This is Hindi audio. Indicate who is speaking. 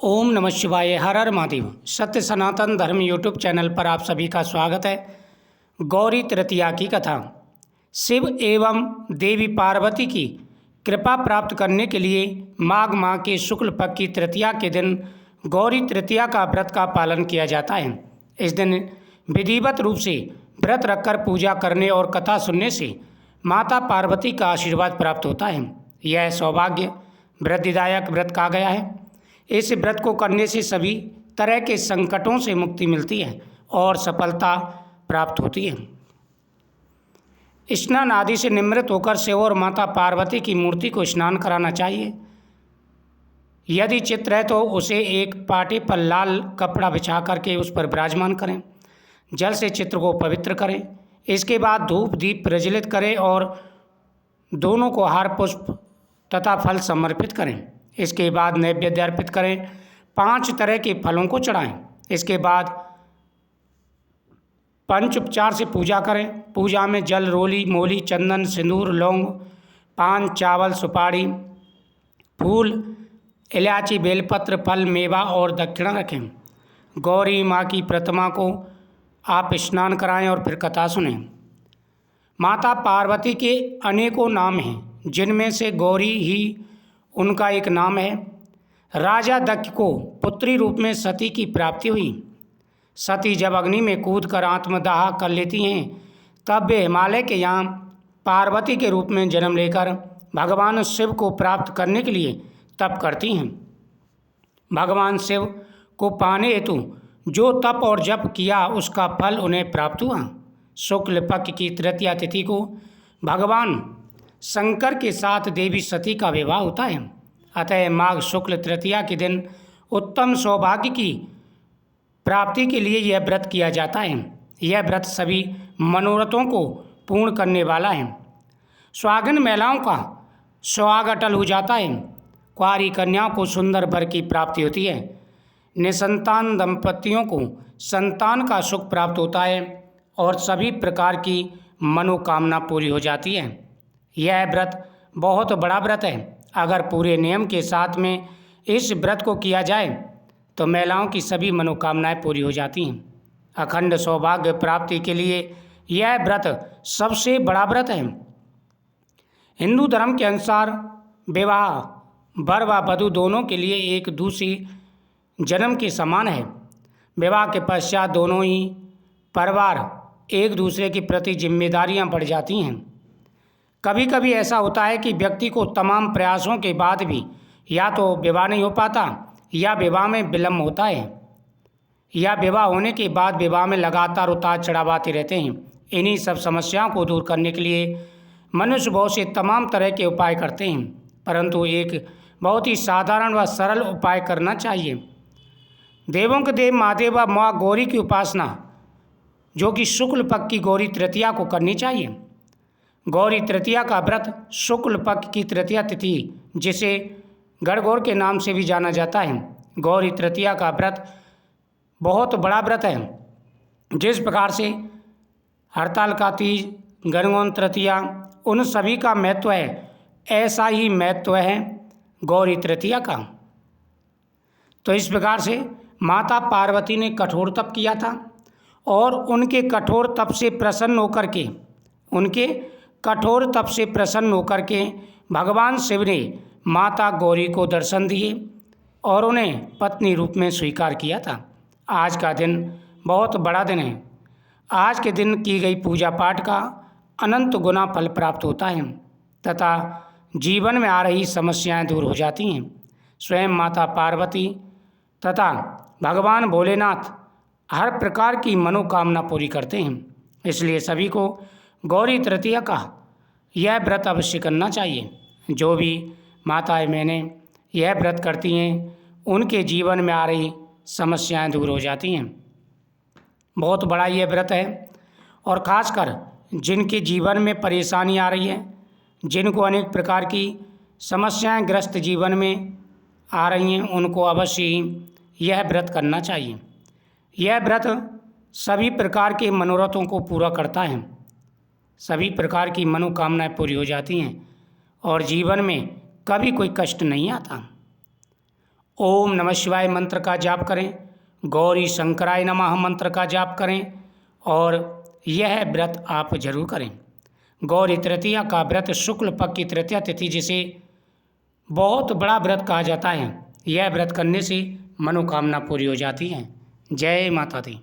Speaker 1: ओम नमः शिवाय। हर हर महादेव। सत्य सनातन धर्म यूट्यूब चैनल पर आप सभी का स्वागत है। गौरी तृतीया की कथा। शिव एवं देवी पार्वती की कृपा प्राप्त करने के लिए माघ माह के शुक्ल पक्ष की तृतीया के दिन गौरी तृतीया का व्रत का पालन किया जाता है। इस दिन विधिवत रूप से व्रत रखकर पूजा करने और कथा सुनने से माता पार्वती का आशीर्वाद प्राप्त होता है। यह सौभाग्य वृद्धिदायक व्रत कहा गया है। इस व्रत को करने से सभी तरह के संकटों से मुक्ति मिलती है और सफलता प्राप्त होती है। स्नान आदि से निवृत्त होकर शिव और माता पार्वती की मूर्ति को स्नान कराना चाहिए। यदि चित्र है तो उसे एक पाटे पर लाल कपड़ा बिछा करके उस पर विराजमान करें। जल से चित्र को पवित्र करें। इसके बाद धूप दीप प्रज्वलित करें और दोनों को हार पुष्प तथा फल समर्पित करें। इसके बाद नैवेद्य अर्पित करें। 5 तरह के फलों को चढ़ाएं। इसके बाद पंचोपचार से पूजा करें। पूजा में जल, रोली, मोली, चंदन, सिंदूर, लौंग, पान, चावल, सुपारी, फूल, इलायची, बेलपत्र, फल, मेवा और दक्षिणा रखें। गौरी माँ की प्रतिमा को आप स्नान कराएं और फिर कथा सुनें। माता पार्वती के अनेकों नाम हैं, जिनमें से गौरी ही उनका एक नाम है। राजा दक्ष को पुत्री रूप में सती की प्राप्ति हुई। सती जब अग्नि में कूदकर आत्मदाह कर लेती हैं, तब वे हिमालय के यहाँ पार्वती के रूप में जन्म लेकर भगवान शिव को प्राप्त करने के लिए तप करती हैं। भगवान शिव को पाने हेतु जो तप और जप किया, उसका फल उन्हें प्राप्त हुआ। शुक्ल पक्ष की तृतीया तिथि को भगवान शंकर के साथ देवी सती का विवाह होता है। अतः माघ शुक्ल तृतीया के दिन उत्तम सौभाग्य की प्राप्ति के लिए यह व्रत किया जाता है। यह व्रत सभी मनोरथों को पूर्ण करने वाला है। सुहागन महिलाओं का सुहाग अटल हो जाता है। कुंवारी कन्याओं को सुंदर वर की प्राप्ति होती है। निसंतान दंपतियों को संतान का सुख प्राप्त होता है और सभी प्रकार की मनोकामना पूरी हो जाती है। यह व्रत बहुत बड़ा व्रत है। अगर पूरे नियम के साथ में इस व्रत को किया जाए तो महिलाओं की सभी मनोकामनाएं पूरी हो जाती हैं। अखंड सौभाग्य प्राप्ति के लिए यह व्रत सबसे बड़ा व्रत है। हिंदू धर्म के अनुसार विवाह वर व वधू दोनों के लिए एक दूसरी जन्म के समान है। विवाह के पश्चात दोनों ही परिवार एक दूसरे के प्रति जिम्मेदारियां बढ़ जाती हैं। कभी कभी ऐसा होता है कि व्यक्ति को तमाम प्रयासों के बाद भी या तो विवाह नहीं हो पाता, या विवाह में विलम्ब होता है, या विवाह होने के बाद विवाह में लगातार उतार चढ़ाव आते रहते हैं। इन्हीं सब समस्याओं को दूर करने के लिए मनुष्य बहुत से तमाम तरह के उपाय करते हैं, परंतु एक बहुत ही साधारण व सरल उपाय करना चाहिए। देवों के देव महादेव व माँ गौरी की उपासना, जो कि शुक्ल पक्ष की गौरी तृतीया को करनी चाहिए। गौरी तृतीया का व्रत शुक्ल पक्ष की तृतीया तिथि, जिसे गणगौर के नाम से भी जाना जाता है। गौरी तृतीया का व्रत बहुत बड़ा व्रत है। जिस प्रकार से हड़ताल का तीज, गणगौर तृतीया, उन सभी का महत्व है, ऐसा ही महत्व है गौरी तृतीया का। तो इस प्रकार से माता पार्वती ने कठोर तप किया था और उनके कठोर तप से प्रसन्न होकर के भगवान शिव ने माता गौरी को दर्शन दिए और उन्हें पत्नी रूप में स्वीकार किया था। आज का दिन बहुत बड़ा दिन है। आज के दिन की गई पूजा पाठ का अनंत गुना फल प्राप्त होता है तथा जीवन में आ रही समस्याएं दूर हो जाती हैं। स्वयं माता पार्वती तथा भगवान भोलेनाथ हर प्रकार की मनोकामना पूरी करते हैं। इसलिए सभी को गौरी तृतीया का यह व्रत अवश्य करना चाहिए। जो भी माताएं मैंने यह व्रत करती हैं, उनके जीवन में आ रही समस्याएं दूर हो जाती हैं। बहुत बड़ा यह व्रत है और ख़ासकर जिनके जीवन में परेशानी आ रही है, जिनको अनेक प्रकार की समस्याएं ग्रस्त जीवन में आ रही हैं, उनको अवश्य ही यह व्रत करना चाहिए। यह व्रत सभी प्रकार के मनोरथों को पूरा करता है। सभी प्रकार की मनोकामनाएं पूरी हो जाती हैं और जीवन में कभी कोई कष्ट नहीं आता। ओम नमः शिवाय मंत्र का जाप करें, गौरी शंकराय नमः मंत्र का जाप करें और यह व्रत आप जरूर करें। गौरी तृतीया का व्रत शुक्ल पक्ष की तृतीया तिथि जिसे बहुत बड़ा व्रत कहा जाता है, यह व्रत करने से मनोकामना पूरी हो जाती है। जय माता दी।